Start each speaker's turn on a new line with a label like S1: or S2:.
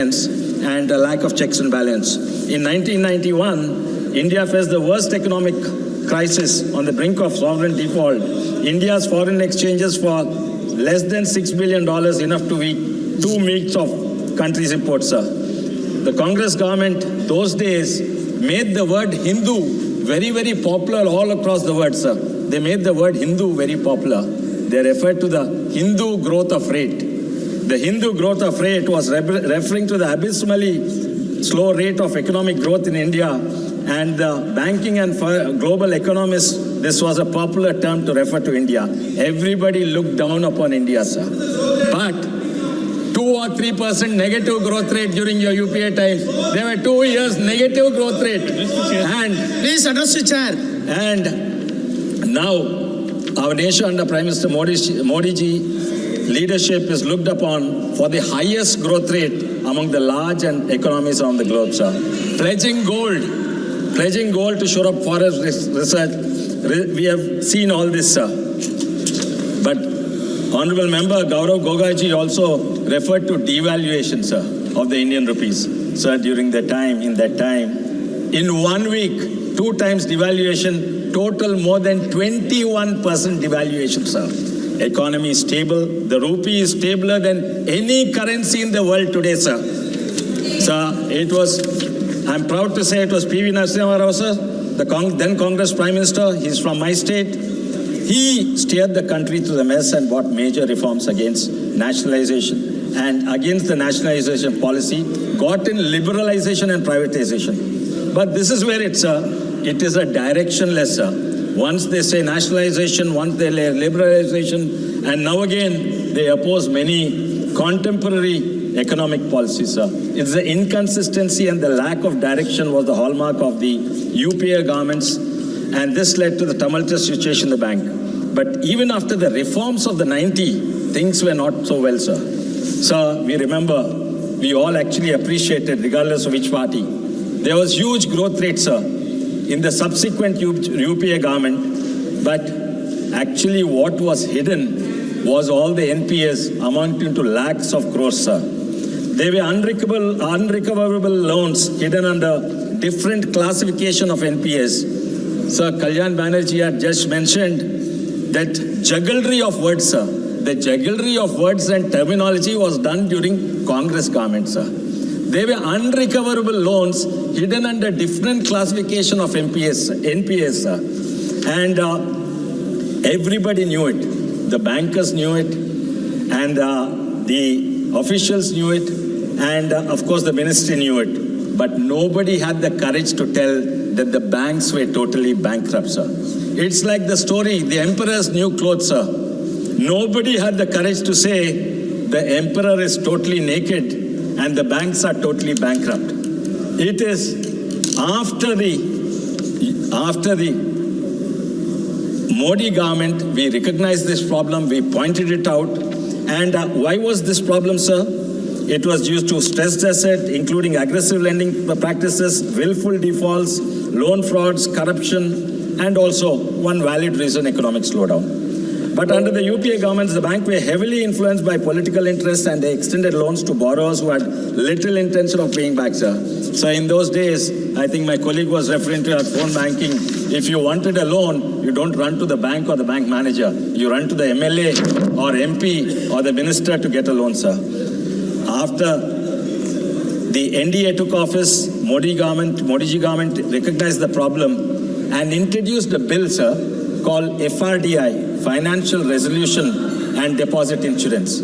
S1: and a lack of checks and balance. In 1991, India faced the worst economic crisis on the brink of sovereign default. India's foreign exchanges for less than $6 billion, enough to meet 2 weeks of country's imports, sir. The Congress government those days made the word Hindu very, very popular all across the world, sir. They made the word Hindu very popular. They referred to the Hindu growth of rate. The Hindu growth of rate was referring to the abysmally slow rate of economic growth in India, and the banking and global economists, this was a popular term to refer to India. Everybody looked down upon India, sir. But 2 or 3% negative growth rate during your UPA times. There were 2 years negative growth rate. And
S2: please address the chair.
S1: And now our nation under Prime Minister Modi ji leadership is looked upon for the highest growth rate among the large and economies around the globe, sir. Pledging gold to shore up forest research. We have seen all this, sir. But Honorable Member Gaurav Gogaji also referred to devaluation, sir, of the Indian rupees. Sir, during that time, in 1 week, 2 times devaluation, total more than 21% devaluation, sir. Economy is stable. The rupee is stabler than any currency in the world today, sir. Sir, I'm proud to say it was P.V. Narasimha Rao, sir, the then Congress Prime Minister. He's from my state. He steered the country through the mess and brought major reforms against nationalization and against the nationalization policy, got in liberalization and privatization. But this is where it is a directionless, sir. Once they say nationalization, once they say liberalization, and now again they oppose many contemporary economic policies, sir. It's the inconsistency and the lack of direction was the hallmark of the UPA governments, and this led to the tumultuous situation in the bank. But even after the reforms of the 90s, things were not so well, sir. Sir, we remember, we all actually appreciated, regardless of which party, there was huge growth rate, sir, in the subsequent UPA government, but actually what was hidden was all the NPAs amounting to lakhs of crores, sir. They were unrecoverable loans hidden under different classification of NPAs. Sir, Kalyan Banerjee had just mentioned that jugglery of words, sir. The jugglery of words and terminology was done during Congress government, sir. They were unrecoverable loans hidden under different classification of NPAs, sir. And everybody knew it. The bankers knew it, and the officials knew it, and of course the ministry knew it. But nobody had the courage to tell that the banks were totally bankrupt, sir. It's like the story, the emperor's new clothes, sir. Nobody had the courage to say the emperor is totally naked and the banks are totally bankrupt. It is after the Modi government, we recognized this problem, we pointed it out. And why was this problem, sir? It was due to stressed asset, including aggressive lending practices, willful defaults, loan frauds, corruption, and also one valid reason, economic slowdown. But under the UPA governments, the bank were heavily influenced by political interests, and they extended loans to borrowers who had little intention of paying back, sir. So in those days, I think my colleague was referring to our phone banking. If you wanted a loan, you don't run to the bank or the bank manager. You run to the MLA or MP or the minister to get a loan, sir. After the NDA took office, Modi ji government recognized the problem and introduced a bill, sir, called FRDI, Financial Resolution and Deposit Insurance.